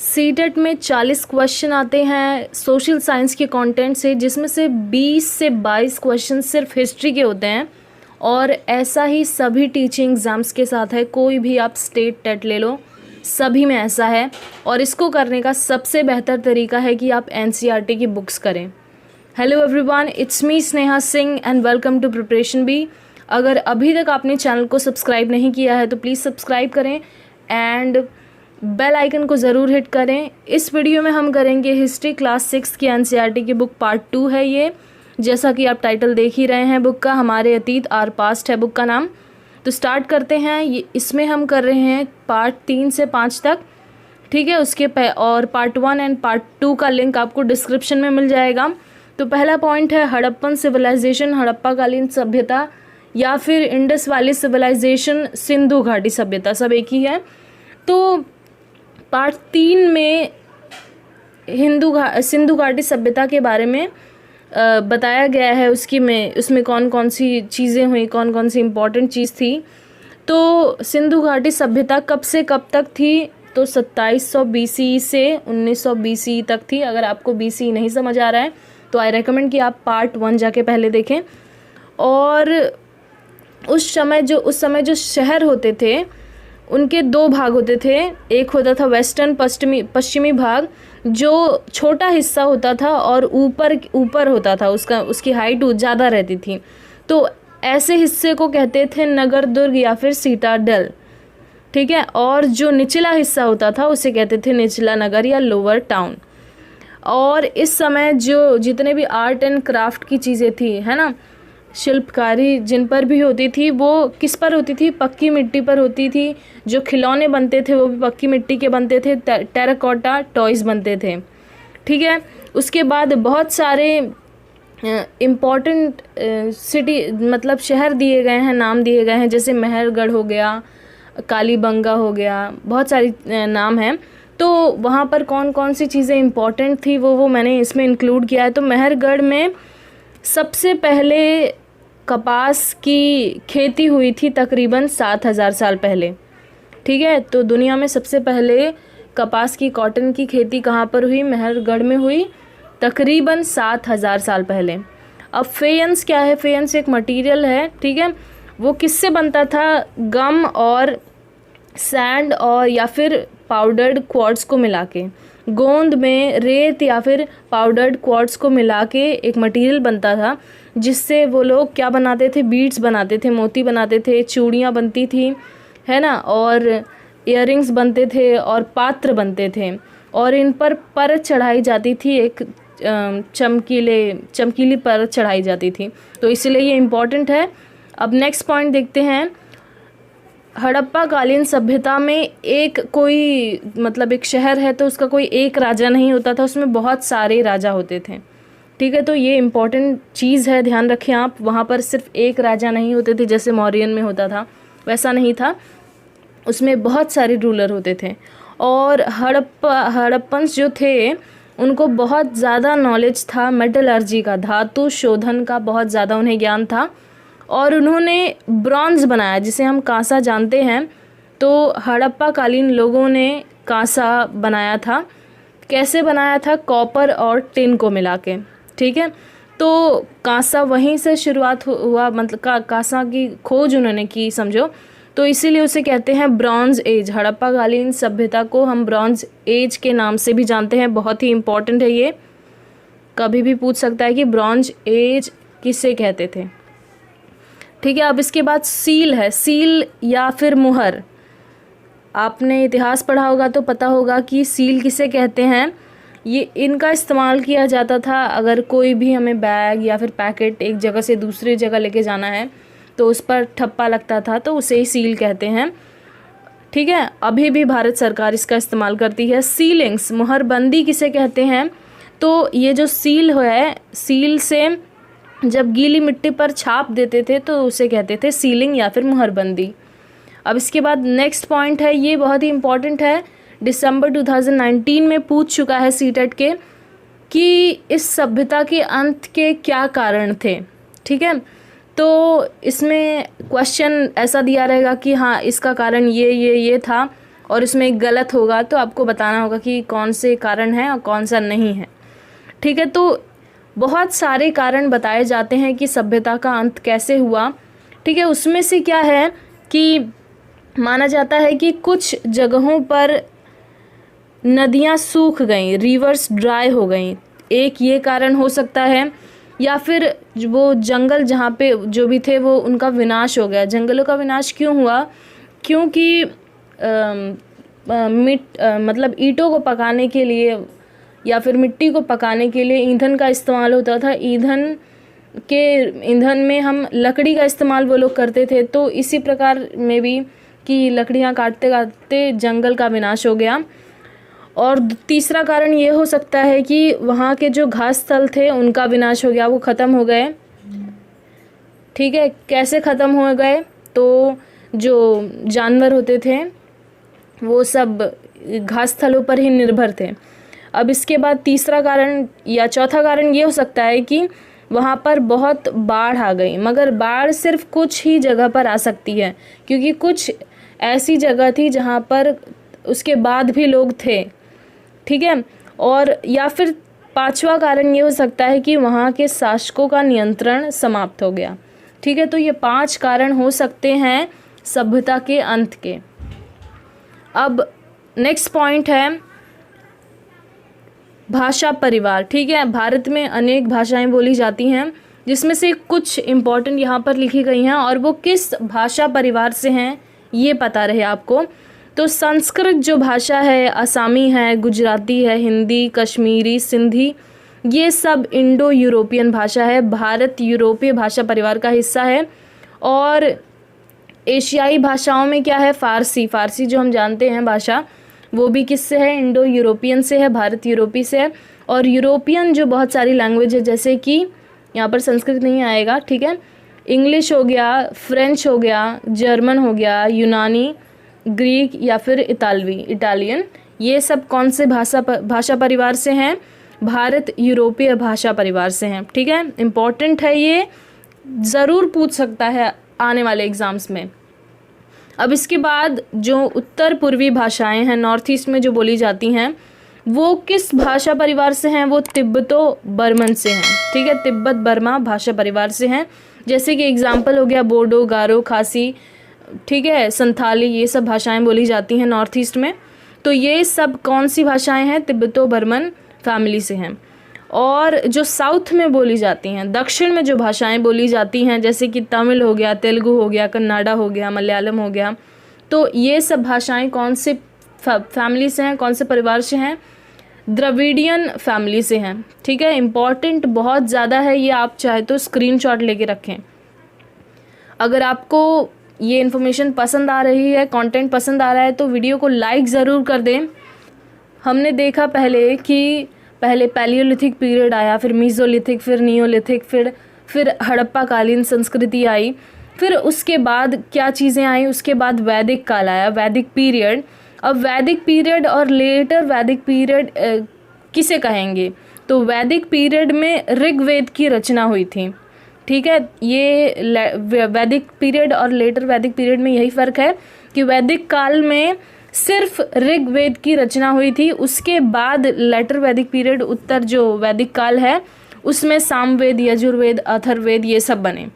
CTET में 40 question आते हैं सोशल साइंस के कंटेंट से, जिसमें से 20 से 22 क्वेश्चन सिर्फ हिस्ट्री के होते हैं। और ऐसा ही सभी टीचिंग एग्ज़ाम्स के साथ है, कोई भी आप स्टेट टेट ले लो, सभी में ऐसा है। और इसको करने का सबसे बेहतर तरीका है कि आप एनसीईआरटी की बुक्स करें। Hello everyone, it's me Sneha Singh and welcome to preparation B. अगर अभी तक आपने चैनल को सब्सक्राइब नहीं किया है तो प्लीज़ सब्सक्राइब करें एंड बेल आइकन को ज़रूर हिट करें। इस वीडियो में हम करेंगे हिस्ट्री क्लास 6 की एनसीईआरटी की बुक पार्ट 2 है ये, जैसा कि आप टाइटल देख ही रहे हैं बुक का, हमारे अतीत आर पास्ट है बुक का नाम। तो स्टार्ट करते हैं। इसमें हम कर रहे हैं पार्ट 3 से 5 तक, ठीक है। और पार्ट 1 एंड पार्ट 2 का लिंक आपको डिस्क्रिप्शन में मिल जाएगा। तो पहला पॉइंट है हड़प्पन सिविलाइजेशन, हड़प्पाकालीन सभ्यता, या फिर इंडस वैली सिविलाइजेशन, सिंधु घाटी सभ्यता, सब एक ही है। तो पार्ट 3 में सिंधु घाटी सभ्यता के बारे में बताया गया है। उसमें कौन कौन सी चीज़ें हुई, कौन कौन सी इम्पोर्टेंट चीज़ थी। तो सिंधु घाटी सभ्यता कब से कब तक थी, तो 2700 BC से 1900 BC तक थी। अगर आपको BC नहीं समझ आ रहा है तो आई रेकमेंड कि आप पार्ट 1 जाके पहले देखें। और उस समय जो शहर होते थे उनके 2 भाग होते थे। एक होता था वेस्टर्न पश्चिमी भाग, जो छोटा हिस्सा होता था और ऊपर होता था, उसकी हाइट ज़्यादा रहती थी। तो ऐसे हिस्से को कहते थे नगर दुर्ग या फिर सिटाडेल, ठीक है। और जो निचला हिस्सा होता था उसे कहते थे निचला नगर या लोअर टाउन। और इस समय जो जितने भी आर्ट एंड क्राफ्ट की चीज़ें थी, है ना, शिल्पकारी जिन पर भी होती थी वो किस पर होती थी, पक्की मिट्टी पर होती थी। जो खिलौने बनते थे वो भी पक्की मिट्टी के बनते थे, टेराकोटा टॉयज़ बनते थे, ठीक है। उसके बाद बहुत सारे इम्पॉर्टेंट सिटी मतलब शहर दिए गए हैं, नाम दिए गए हैं, जैसे मेहरगढ़ हो गया, कालीबंगा हो गया, बहुत सारी नाम हैं। तो वहाँ पर कौन कौन सी चीज़ें इम्पॉर्टेंट थी वो मैंने इसमें इंक्लूड किया है। तो मेहरगढ़ में सबसे पहले कपास की खेती हुई थी तकरीबन 7000 साल पहले, ठीक है। तो दुनिया में सबसे पहले कपास की, कॉटन की खेती कहाँ पर हुई, मेहरगढ़ में हुई, तकरीबन 7000 साल पहले। अब फेयंस क्या है, फेयंस एक मटेरियल है, ठीक है। वो किससे बनता था, गम और सैंड और या फिर पाउडर्ड क्वार्ट्ज को मिला के, गोंद में रेत या फिर पाउडर्ड क्वार्ट्ज को मिला के एक मटेरियल बनता था, जिससे वो लोग क्या बनाते थे, बीड्स बनाते थे, मोती बनाते थे, चूड़ियाँ बनती थी, है ना, और इयररिंग्स बनते थे और पात्र बनते थे। और इन पर परत चढ़ाई जाती थी, एक चमकीली परत चढ़ाई जाती थी। तो इसलिए ये इम्पॉर्टेंट है। अब नेक्स्ट पॉइंट देखते हैं। हड़प्पा कालीन सभ्यता में एक शहर है तो उसका कोई एक राजा नहीं होता था, उसमें बहुत सारे राजा होते थे, ठीक है। तो ये इम्पॉर्टेंट चीज़ है, ध्यान रखें आप। वहाँ पर सिर्फ एक राजा नहीं होते थे जैसे मौर्यन में होता था, वैसा नहीं था, उसमें बहुत सारे रूलर होते थे। और हड़प्पन्स जो थे उनको बहुत ज़्यादा नॉलेज था मेटलर्जी का, धातु शोधन का बहुत ज़्यादा उन्हें ज्ञान था। और उन्होंने ब्रॉन्ज़ बनाया, जिसे हम कांसा जानते हैं। तो हड़प्पा कालीन लोगों ने कांसा बनाया था। कैसे बनाया था, कॉपर और टिन को मिला के, ठीक है। तो कांसा वहीं से शुरुआत हुआ, मतलब कांसा की खोज उन्होंने की, समझो। तो इसीलिए उसे कहते हैं ब्रॉन्ज़ एज। हड़प्पा कालीन सभ्यता को हम ब्रॉन्ज़ एज के नाम से भी जानते हैं। बहुत ही इम्पोर्टेंट है ये, कभी भी पूछ सकता है कि ब्रॉन्ज़ एज किसे कहते थे, ठीक है। अब इसके बाद सील है, सील या फिर मुहर। आपने इतिहास पढ़ा होगा तो पता होगा कि सील किसे कहते हैं। ये इनका इस्तेमाल किया जाता था अगर कोई भी हमें बैग या फिर पैकेट एक जगह से दूसरी जगह लेके जाना है तो उस पर ठप्पा लगता था, तो उसे ही सील कहते हैं, ठीक है। अभी भी भारत सरकार इसका इस्तेमाल करती है। सीलिंग्स, मुहरबंदी किसे कहते हैं, तो ये जो सील है, सील से जब गीली मिट्टी पर छाप देते थे तो उसे कहते थे सीलिंग या फिर मुहरबंदी। अब इसके बाद नेक्स्ट पॉइंट है, ये बहुत ही इम्पॉर्टेंट है, दिसंबर 2019 में पूछ चुका है सीटेट के, कि इस सभ्यता के अंत के क्या कारण थे, ठीक है। तो इसमें क्वेश्चन ऐसा दिया रहेगा कि हाँ इसका कारण ये था और उसमें एक गलत होगा तो आपको बताना होगा कि कौन से कारण हैं और कौन सा नहीं है। ठीक है, तो बहुत सारे कारण बताए जाते हैं कि सभ्यता का अंत कैसे हुआ। ठीक है, उसमें से क्या है कि माना जाता है कि कुछ जगहों पर नदियाँ सूख गईं, रिवर्स ड्राई हो गईं, एक ये कारण हो सकता है। या फिर वो जंगल जहाँ पे जो भी थे वो उनका विनाश हो गया। जंगलों का विनाश क्यों हुआ? क्योंकि मतलब ईंटों को पकाने के लिए या फिर मिट्टी को पकाने के लिए ईंधन का इस्तेमाल होता था। ईंधन में हम लकड़ी का इस्तेमाल वो लोग करते थे। तो इसी प्रकार में भी कि लकड़ियाँ काटते काटते जंगल का विनाश हो गया। और तीसरा कारण ये हो सकता है कि वहाँ के जो घास स्थल थे उनका विनाश हो गया, वो ख़त्म हो गए। ठीक है, कैसे ख़त्म हो गए? तो जो जानवर होते थे वो सब घास स्थलों पर ही निर्भर थे। अब इसके बाद तीसरा कारण या चौथा कारण ये हो सकता है कि वहाँ पर बहुत बाढ़ आ गई, मगर बाढ़ सिर्फ कुछ ही जगह पर आ सकती है, क्योंकि कुछ ऐसी जगह थी जहाँ पर उसके बाद भी लोग थे। ठीक है, और या फिर पांचवा कारण ये हो सकता है कि वहाँ के शासकों का नियंत्रण समाप्त हो गया। ठीक है, तो ये 5 कारण हो सकते हैं सभ्यता के अंत के। अब नेक्स्ट पॉइंट है भाषा परिवार। ठीक है, भारत में अनेक भाषाएं बोली जाती हैं, जिसमें से कुछ इम्पोर्टेंट यहाँ पर लिखी गई हैं और वो किस भाषा परिवार से हैं ये पता रहे आपको। तो संस्कृत जो भाषा है, असामी है, गुजराती है, हिंदी, कश्मीरी, सिंधी, ये सब इंडो यूरोपियन भाषा है। भारत यूरोपीय भाषा परिवार का हिस्सा है। और एशियाई भाषाओं में क्या है? फारसी जो हम जानते हैं भाषा, वो भी किससे है? इंडो यूरोपियन से है, भारत यूरोपी से है। और यूरोपियन जो बहुत सारी लैंग्वेज है, जैसे कि यहाँ पर संस्कृत नहीं आएगा, ठीक है, इंग्लिश हो गया, फ्रेंच हो गया, जर्मन हो गया, यूनानी, ग्रीक या फिर इटालियन, ये सब कौन से भाषा परिवार से हैं? भारत यूरोपीय भाषा परिवार से हैं। ठीक है, इम्पॉर्टेंट है, ये ज़रूर पूछ सकता है आने वाले एग्ज़ाम्स में। अब इसके बाद जो उत्तर पूर्वी भाषाएं हैं, नॉर्थ ईस्ट में जो बोली जाती हैं, वो किस भाषा परिवार से हैं? वो तिब्बतो बर्मन से हैं। ठीक है, तिब्बत बर्मा भाषा परिवार से हैं। जैसे कि एग्जाम्पल हो गया बोडो, गारो, खासी, ठीक है, संथाली, ये सब भाषाएं बोली जाती हैं नॉर्थ ईस्ट में। तो ये सब कौन सी भाषाएं हैं? तिब्बतो बर्मन फैमिली से हैं। और जो साउथ में बोली जाती हैं, दक्षिण में जो भाषाएं बोली जाती हैं, जैसे कि तमिल हो गया, तेलुगु हो गया, कन्नाडा हो गया, मलयालम हो गया, तो ये सब भाषाएं कौन से फैमिली से हैं, कौन से परिवार से हैं? द्रविडियन फैमिली से हैं। ठीक है, इम्पॉर्टेंट बहुत ज़्यादा है ये, आप चाहे तो स्क्रीनशॉट लेके रखें। अगर आपको ये इन्फॉर्मेशन पसंद आ रही है, कंटेंट पसंद आ रहा है, तो वीडियो को लाइक ज़रूर कर दें। हमने देखा पहले कि पहले पैलियोलिथिक पीरियड आया, फिर मीज़ोलिथिक, फिर नियोलिथिक, फिर हड़प्पा कालीन संस्कृति आई, फिर उसके बाद क्या चीज़ें आई? उसके बाद वैदिक काल आया, वैदिक पीरियड। अब वैदिक पीरियड और लेटर वैदिक पीरियड किसे कहेंगे? तो वैदिक पीरियड में ऋग्वेद की रचना हुई थी। ठीक है, ये वैदिक पीरियड और लेटर वैदिक पीरियड में यही फ़र्क है कि वैदिक काल में सिर्फ ऋग्वेद की रचना हुई थी। उसके बाद लेटर वैदिक पीरियड, उत्तर जो वैदिक काल है, उसमें सामवेद, यजुर्वेद, अथर्ववेद ये सब बने।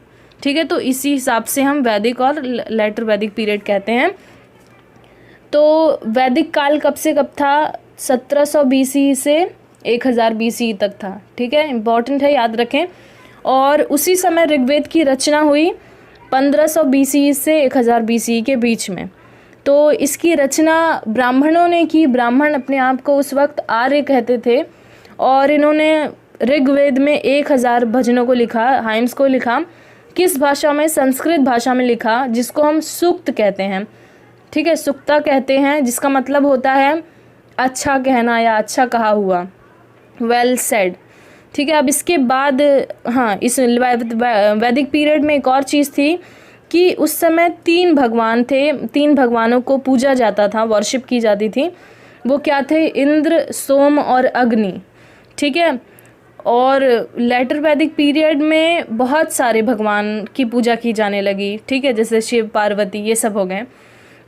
ठीक है, तो इसी हिसाब से हम वैदिक और लेटर वैदिक पीरियड कहते हैं। तो वैदिक काल कब से कब था? 1700 BC से 1000 BC तक था। ठीक है, इम्पॉर्टेंट है, याद रखें। और उसी समय ऋग्वेद की रचना हुई 1500 BC से 1000 BC के बीच में। तो इसकी रचना ब्राह्मणों ने की। ब्राह्मण अपने आप को उस वक्त आर्य कहते थे, और इन्होंने ऋग्वेद में 1000 भजनों को लिखा, हाइम्स को लिखा। किस भाषा में? संस्कृत भाषा में लिखा, जिसको हम सूक्त कहते हैं। ठीक है, सुक्ता कहते हैं, जिसका मतलब होता है अच्छा कहना या अच्छा कहा हुआ, वेल सेड। ठीक है, अब इसके बाद हाँ, इस वैदिक पीरियड में एक और चीज़ थी कि उस समय 3 भगवान थे, 3 भगवानों को पूजा जाता था, वर्शिप की जाती थी। वो क्या थे? इंद्र, सोम और अग्नि। ठीक है, और लेटर वैदिक पीरियड में बहुत सारे भगवान की पूजा की जाने लगी। ठीक है, जैसे शिव, पार्वती, ये सब हो गए।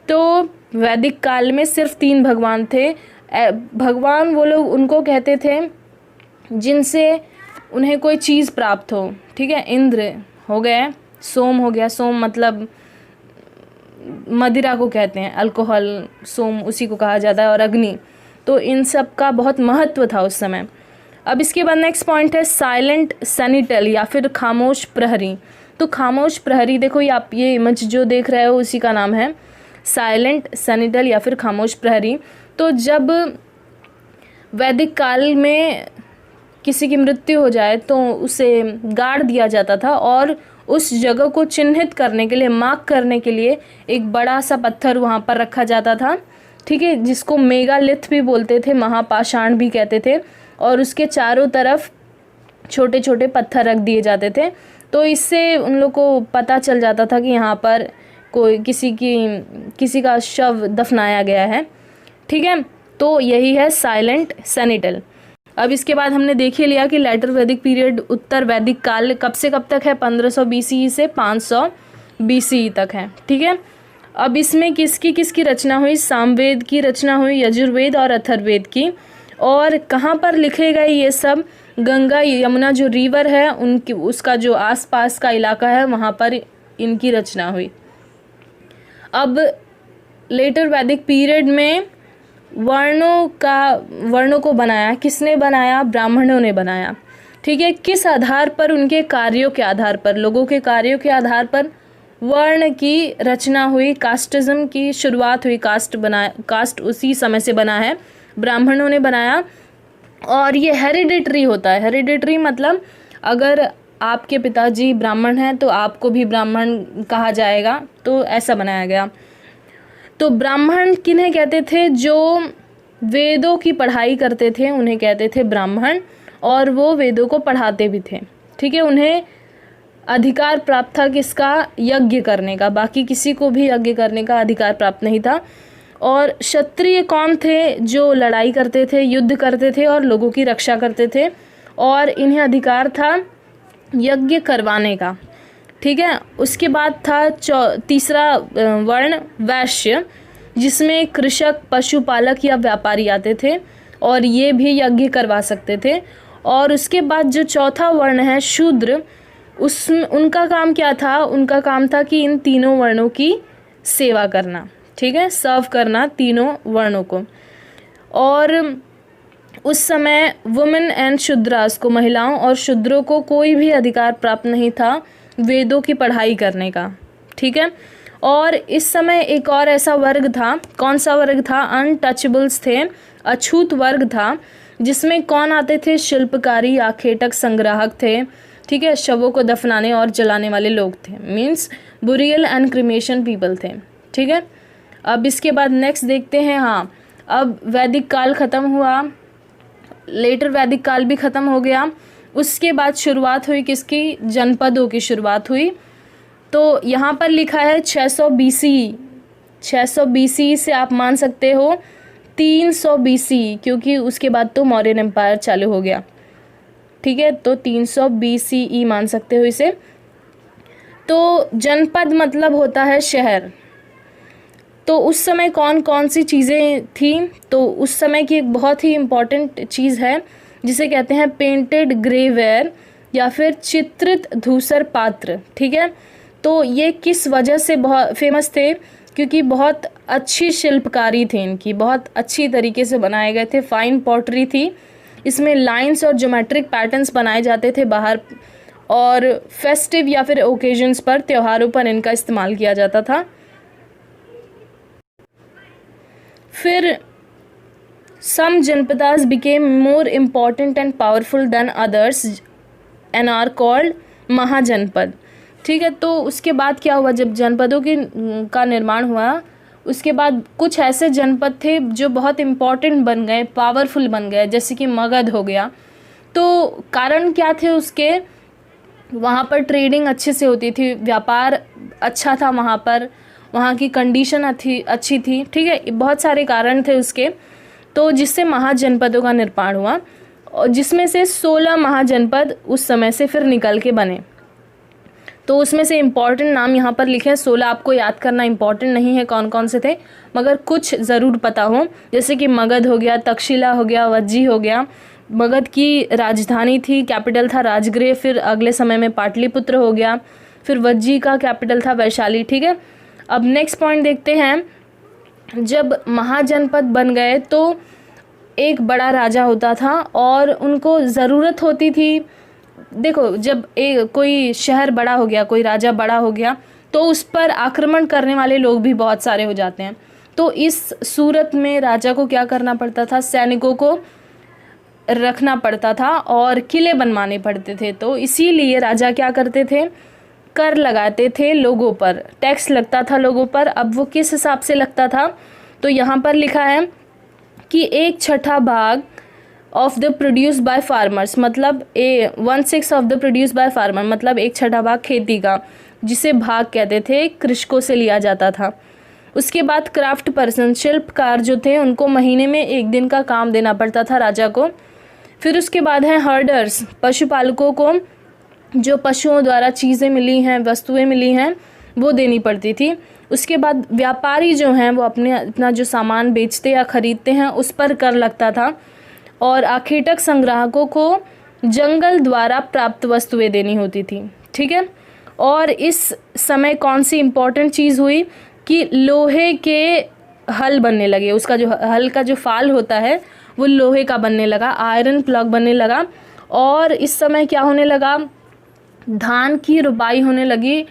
तो वैदिक काल में सिर्फ 3 भगवान थे। भगवान वो लोग उनको कहते थे जिनसे उन्हें कोई चीज़ प्राप्त हो। ठीक है, इंद्र हो गए, सोम हो गया, सोम मतलब मदिरा को कहते हैं, अल्कोहल, सोम उसी को कहा जाता है, और अग्नि। तो इन सब का बहुत महत्व था उस समय। अब इसके बाद नेक्स्ट पॉइंट है साइलेंट सेनिटल या फिर खामोश प्रहरी। तो खामोश प्रहरी, देखो ये आप ये इमेज जो देख रहे हो उसी का नाम है साइलेंट सेनिटल या फिर खामोश प्रहरी। तो जब वैदिक काल में किसी की मृत्यु हो जाए तो उसे गाड़ दिया जाता था, और उस जगह को चिन्हित करने के लिए, मार्क करने के लिए एक बड़ा सा पत्थर वहाँ पर रखा जाता था। ठीक है, जिसको मेगालिथ भी बोलते थे, महापाषाण भी कहते थे, और उसके चारों तरफ छोटे छोटे पत्थर रख दिए जाते थे। तो इससे उन लोग को पता चल जाता था कि यहाँ पर कोई किसी का शव दफनाया गया है। ठीक है, तो यही है साइलेंट सेनिटल। अब इसके बाद हमने देख ही लिया कि लेटर वैदिक पीरियड, उत्तर वैदिक काल कब से कब तक है, 1500 BCE से 500 BCE तक है। ठीक है, अब इसमें किसकी रचना हुई, सामवेद की रचना हुई, यजुर्वेद और अथर्ववेद की। और कहाँ पर लिखे गए ये सब, गंगा यमुना जो रिवर है उनकी, उसका जो आसपास का इलाका है वहाँ पर इनकी रचना हुई। अब लेटर वैदिक पीरियड में वर्णों को बनाया किसने बनाया, ब्राह्मणों ने बनाया। ठीक है, किस आधार पर, उनके कार्यों के आधार पर, लोगों के कार्यों के आधार पर वर्ण की रचना हुई, कास्टिज्म की शुरुआत हुई। कास्ट उसी समय से बना है, ब्राह्मणों ने बनाया। और ये हेरिडिटरी होता है। हेरिडिटरी मतलब अगर आपके पिताजी ब्राह्मण हैं तो आपको भी ब्राह्मण कहा जाएगा, तो ऐसा बनाया गया। तो ब्राह्मण किन्हें कहते थे, जो वेदों की पढ़ाई करते थे उन्हें कहते थे ब्राह्मण, और वो वेदों को पढ़ाते भी थे। ठीक है, उन्हें अधिकार प्राप्त था किसका, यज्ञ करने का, बाकी किसी को भी यज्ञ करने का अधिकार प्राप्त नहीं था। और क्षत्रिय कौन थे, जो लड़ाई करते थे, युद्ध करते थे और लोगों की रक्षा करते थे, और इन्हें अधिकार था यज्ञ करवाने का। ठीक है, उसके बाद था तीसरा वर्ण वैश्य, जिसमें कृषक, पशुपालक या व्यापारी आते थे, और ये भी यज्ञ करवा सकते थे। और उसके बाद जो चौथा वर्ण है शूद्र, उनका काम क्या था, उनका काम था कि इन तीनों वर्णों की सेवा करना। ठीक है, सर्व करना तीनों वर्णों को। और उस समय वुमेन एंड शूद्रास को, महिलाओं और शूद्रों को कोई भी अधिकार प्राप्त नहीं था वेदों की पढ़ाई करने का। ठीक है, और इस समय एक और ऐसा वर्ग था, कौन सा वर्ग था, अनटचेबल्स थे, अछूत वर्ग था, जिसमें कौन आते थे, शिल्पकारी, आखेटक, संग्राहक थे। ठीक है, शवों को दफनाने और जलाने वाले लोग थे, means burial and cremation people थे। ठीक है, अब इसके बाद नेक्स्ट देखते हैं। हाँ, अब वैदिक काल ख़त्म हुआ, लेटर वैदिक काल भी ख़त्म हो गया। उसके बाद शुरुआत हुई किसकी, जनपदों की शुरुआत हुई। तो यहाँ पर लिखा है 600 BCE। 600 BCE से आप मान सकते हो 300 BCE, क्योंकि उसके बाद तो मौर्यन एम्पायर चालू हो गया। ठीक है, तो 300 BCE मान सकते हो इसे। तो जनपद मतलब होता है शहर। तो उस समय कौन कौन सी चीज़ें थी, तो उस समय की एक बहुत ही इम्पॉर्टेंट चीज़ है जिसे कहते हैं पेंटेड ग्रेवेयर या फिर चित्रित धूसर पात्र। ठीक है, तो ये किस वजह से बहुत फेमस थे, क्योंकि बहुत अच्छी शिल्पकारी थी इनकी, बहुत अच्छी तरीके से बनाए गए थे, फाइन पॉटरी थी, इसमें लाइंस और ज्योमेट्रिक पैटर्न्स बनाए जाते थे बाहर, और फेस्टिव या फिर ओकेजन्स पर, त्योहारों पर इनका इस्तेमाल किया जाता था। फिर some Janapadas became more important and powerful than others and are called महाजनपद। ठीक है, तो उसके बाद क्या हुआ, जब जनपदों का निर्माण हुआ, उसके बाद कुछ ऐसे जनपद थे जो बहुत इम्पॉर्टेंट बन गए, पावरफुल बन गए, जैसे कि मगध हो गया। तो कारण क्या थे उसके, वहाँ पर ट्रेडिंग अच्छे से होती थी, व्यापार अच्छा था वहाँ पर, वहाँ की कंडीशन अच्छी थी। ठीक है, बहुत सारे कारण थे उसके, तो जिससे महाजनपदों का निर्माण हुआ, और जिसमें से 16 महाजनपद उस समय से फिर निकल के बने। तो उसमें से इम्पॉर्टेंट नाम यहाँ पर लिखे हैं। 16 आपको याद करना इम्पॉर्टेंट नहीं है कौन कौन से थे, मगर कुछ ज़रूर पता हो, जैसे कि मगध हो गया, तक्षशिला हो गया, वज्जी हो गया। मगध की राजधानी थी, कैपिटल था राजगृह, फिर अगले समय में पाटलिपुत्र हो गया, फिर वज्जी का कैपिटल था वैशाली। ठीक है, अब नेक्स्ट पॉइंट देखते हैं। जब महाजनपद बन गए तो एक बड़ा राजा होता था और उनको ज़रूरत होती थी, देखो जब कोई शहर बड़ा हो गया, कोई राजा बड़ा हो गया, तो उस पर आक्रमण करने वाले लोग भी बहुत सारे हो जाते हैं। तो इस सूरत में राजा को क्या करना पड़ता था, सैनिकों को रखना पड़ता था और किले बनवाने पड़ते थे। तो इसीलिए राजा क्या करते थे, कर लगाते थे लोगों पर, टैक्स लगता था लोगों पर। अब वो किस हिसाब से लगता था, तो यहाँ पर लिखा है कि 1/6 भाग of the produce by farmers, मतलब 1/6 of the produce by farmer, मतलब 1/6 भाग खेती का, जिसे भाग कहते थे, कृषकों से लिया जाता था। उसके बाद क्राफ्ट पर्सन, शिल्पकार जो थे, उनको महीने में 1 दिन का काम देना पड़ता था राजा को। फिर उसके बाद है हर्डर्स, पशुपालकों को जो पशुओं द्वारा चीज़ें मिली हैं, वस्तुएं मिली हैं, वो देनी पड़ती थी। उसके बाद व्यापारी जो हैं वो अपना जो सामान बेचते या ख़रीदते हैं उस पर कर लगता था। और आखेटक संग्राहकों को जंगल द्वारा प्राप्त वस्तुएं देनी होती थी। ठीक है, और इस समय कौन सी इम्पोर्टेंट चीज़ हुई कि लोहे के हल बनने लगे, उसका जो हल का जो फाल होता है वो लोहे का बनने लगा, आयरन प्लग बनने लगा। और इस समय क्या होने लगा, धान की रुपाई होने लगी,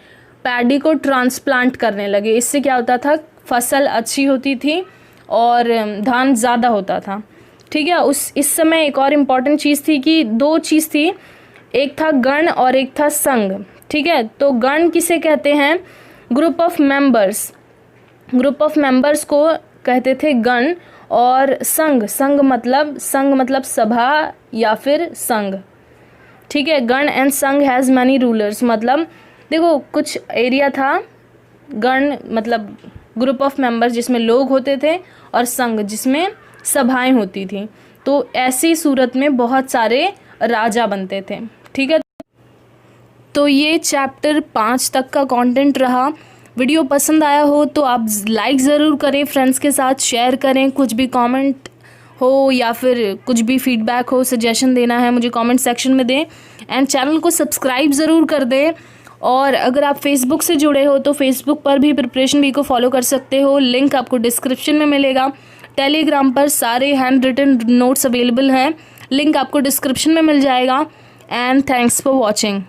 पैडी को ट्रांसप्लांट करने लगे। इससे क्या होता था, फसल अच्छी होती थी और धान ज़्यादा होता था। ठीक है, इस समय एक और इम्पॉर्टेंट चीज़ थी कि 2 चीज़ थी, एक था गण और एक था संघ। ठीक है, तो गण किसे कहते हैं, group of members, group of members को कहते थे गण। और संघ मतलब सभा या फिर संघ। ठीक है, गण एंड संघ हैज़ मैनी रूलर्स, मतलब देखो कुछ एरिया था, गण मतलब ग्रुप ऑफ मेंबर्स जिसमें लोग होते थे, और संघ जिसमें सभाएं होती थी। तो ऐसी सूरत में बहुत सारे राजा बनते थे। ठीक है, तो ये चैप्टर 5 तक का कंटेंट रहा। वीडियो पसंद आया हो तो आप लाइक ज़रूर करें, फ्रेंड्स के साथ शेयर करें। कुछ भी कमेंट हो या फिर कुछ भी फीडबैक हो, सजेशन देना है, मुझे कमेंट सेक्शन में दें। एंड चैनल को सब्सक्राइब ज़रूर कर दें। और अगर आप फेसबुक से जुड़े हो तो फेसबुक पर भी प्रिपरेशन बी को फॉलो कर सकते हो, लिंक आपको डिस्क्रिप्शन में मिलेगा। टेलीग्राम पर सारे हैंड रिटन नोट्स अवेलेबल हैं, लिंक आपको डिस्क्रिप्शन में मिल जाएगा। And thanks for watching.